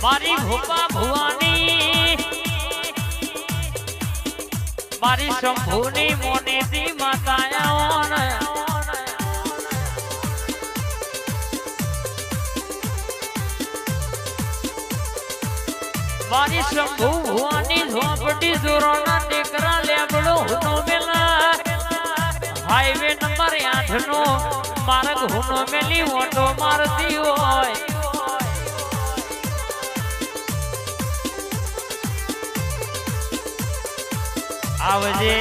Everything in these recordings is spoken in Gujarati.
મારી ભૂપા ભુવાની મારી શંભુની મોનીતી માતાયા મારી શંભુ ભુવાની ઝોપડી જોરોના ટેકરા લેબડો હુનો મેલા હાઈવે નંબર 8 નો માર્ગ હુનો મેલી ઓટો મારતી હોય આવજે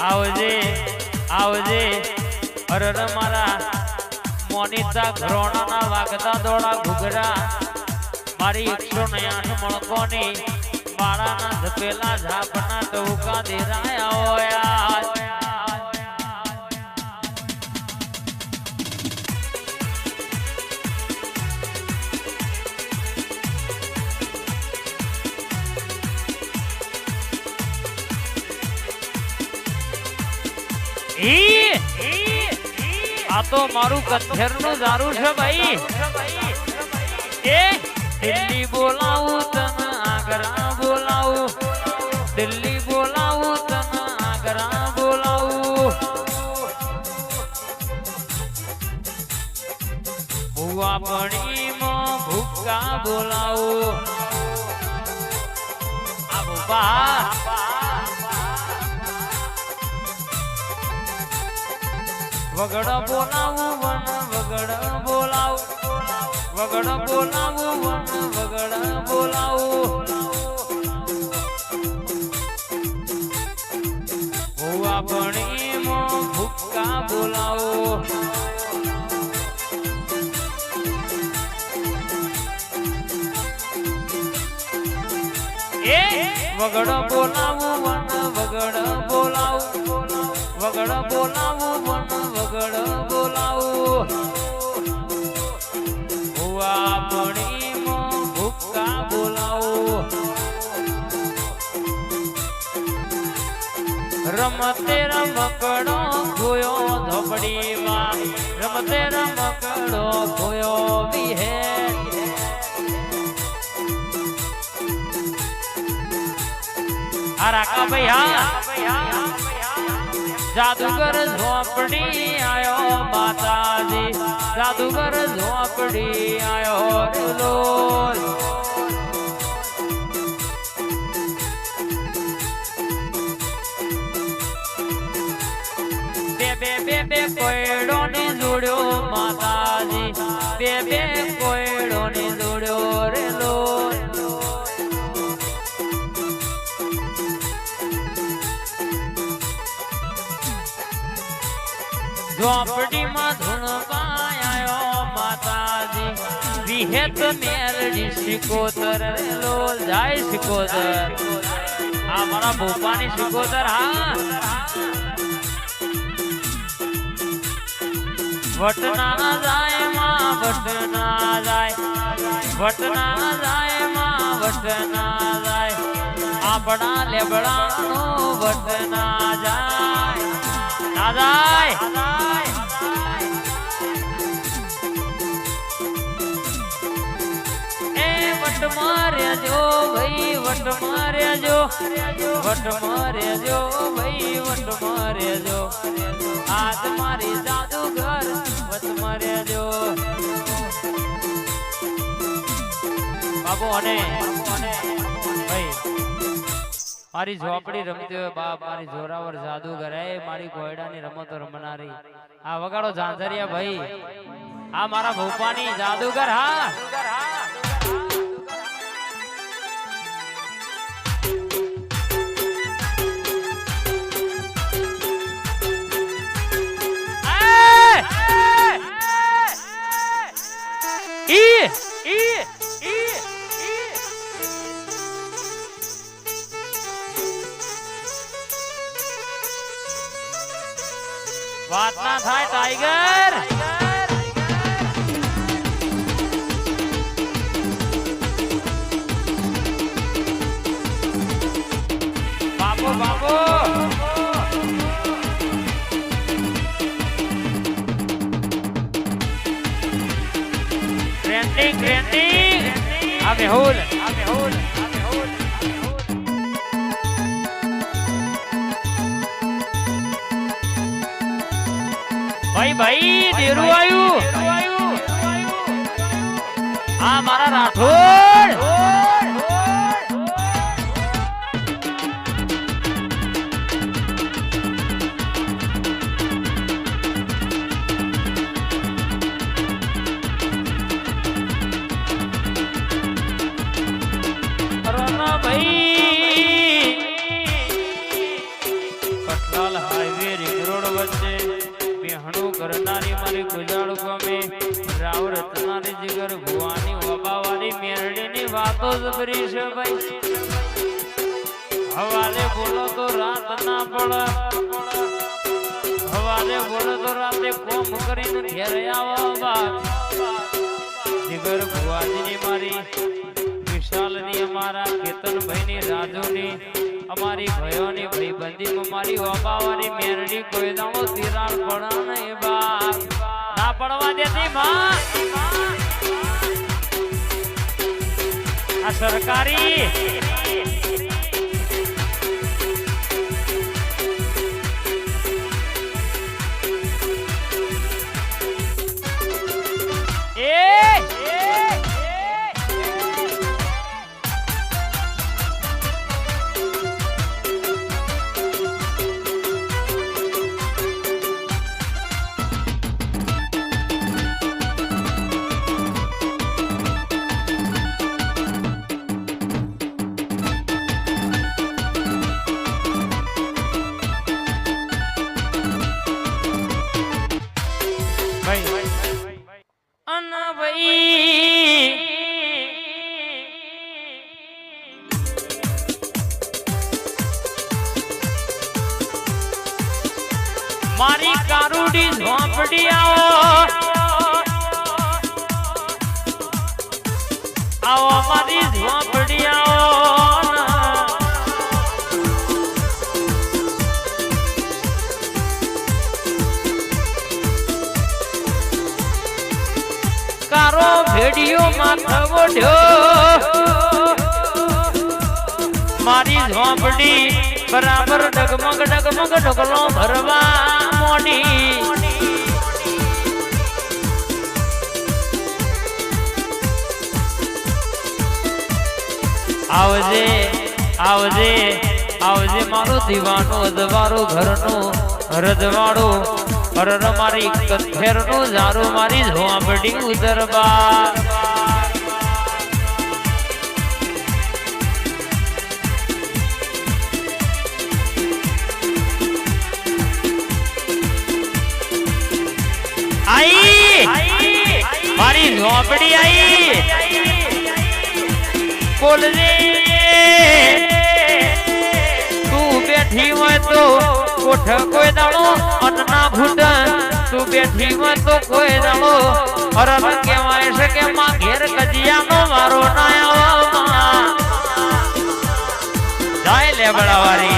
આવજે આવજે અરર મારા મોનિતા ઘરોણાના વાગતા દોડા ઘુઘરા મારી 108 મણકોની માળાના ધપેલા ઝાપના ટોકા દેરાયા હોયા આ તો મારું કથેરનું દારૂ છે ભાઈ એ દિલ્હી બોલાવું તને આગ્રા બોલાવું દિલ્હી બોલાવું તને આગ્રા બોલાવું ભુવા પણીમાં ભૂકા બોલાવું આ ભૂપા વગડ બોલાવું વન વગડ બોલાવું વગડ બોલાવું વન વગડ બોલાવું ભુવા પણીમાં ભૂકા બોલાવું એ વગડ બોલાવું વન વગડ બોલાવું વગડ બોલાવું વન વગડ બોલાવું ભુવા પણીમાં ભૂકા બોલાવું રમતે રમકડો ખોયો ઝોપડીમાં રમતે રમકડો ખોયો વિહે આ રાકા ભાઈ હા જાદુગર ઝોપડી આયો માતાજી જાદુગર ઝોપડી આયો લોલ બે કોયડો ની જોડ્યો માતાજી બે કોયડો ની જોડ્યો રે લોલ ઝોપડીમાં ધૂણ પાયો માતાજી વિહેત મેરડી શિકોતર લોલ જાય શિકોતર આ મારા ભોપાની શિકોતર હા વટના જાય માં વટના જાય વટના જાય માં વટના જાય આપણા લેબડાનો વટના જાય ના જાય એ વટ માર્યા ભાઈ વટ માર્યા વટ માર્યા ભાઈ વટ માર્યા આજ મારી જાદુગર વટ માર્યા બાબુ અને ભાઈ મારી ઝોપડી રમતી હોય બાપ મારી જોરાવર જાદુગર એ મારી કોયડાની રમતો રમનારી આ વગાડો ઝાંઝરિયા ભાઈ આ મારા ભોપાની જાદુગર હા વાત ના થાય ટાઈગર બાપુ બાપુ ટ્રેન્ડિંગ ટ્રેન્ડિંગ આ મેહુલ ભાઈ ભાઈ દેરું આવ્યું આ મારા Rathod Kathlal highway ring road વચ્ચે બેહણું કરનારી મારી ગુજાળ ગમે રાવ રત્નારી જીગર ભુવાની વબાવાની મેરડીની વાતો જબરી છે ભાઈ હવાલે બોલો તો રાત ના પડે હવાલે બોલો તો રાતે કોમ કરીને ઘેર આવવા જીગર ભુવાજીની મારી વિશાલની અમારા કેતનભાઈની રાજુની અમારી ભયોની ભાઈબંધીમાં મારી ઓબાવાની મેરડી કોઈ દાવો તિરાડ પડા નહીં બા ના પડવા દેતી માં આ સરકારી મારી કારુડી ઝોપડી આવો મારી ઝોપડી કારો ભેડિયો માથા ઓઢ્યો મારી ઝોપડી બરાબર ડગમગ ડગમગ ઢગલો ભરવા મોડી આવજે આવજે આવજે મારું દીવાનું અજવાળું ઘરનું રજવાડું અરર મારી કથેરનું ઝારું મારી ઝોપડી ઉતરવા મારી ઝોપડી આઈ બોલજે તું બેઠી હોય તો કોઠ કોઈ દાડો અન્ના ઘૂંટ તું બેઠી હોય તો કોઈ દાડો અરર કહેવાય છે કે માં ઘેર કજિયાનો મારો ના આવવા જાય લેબડાવારી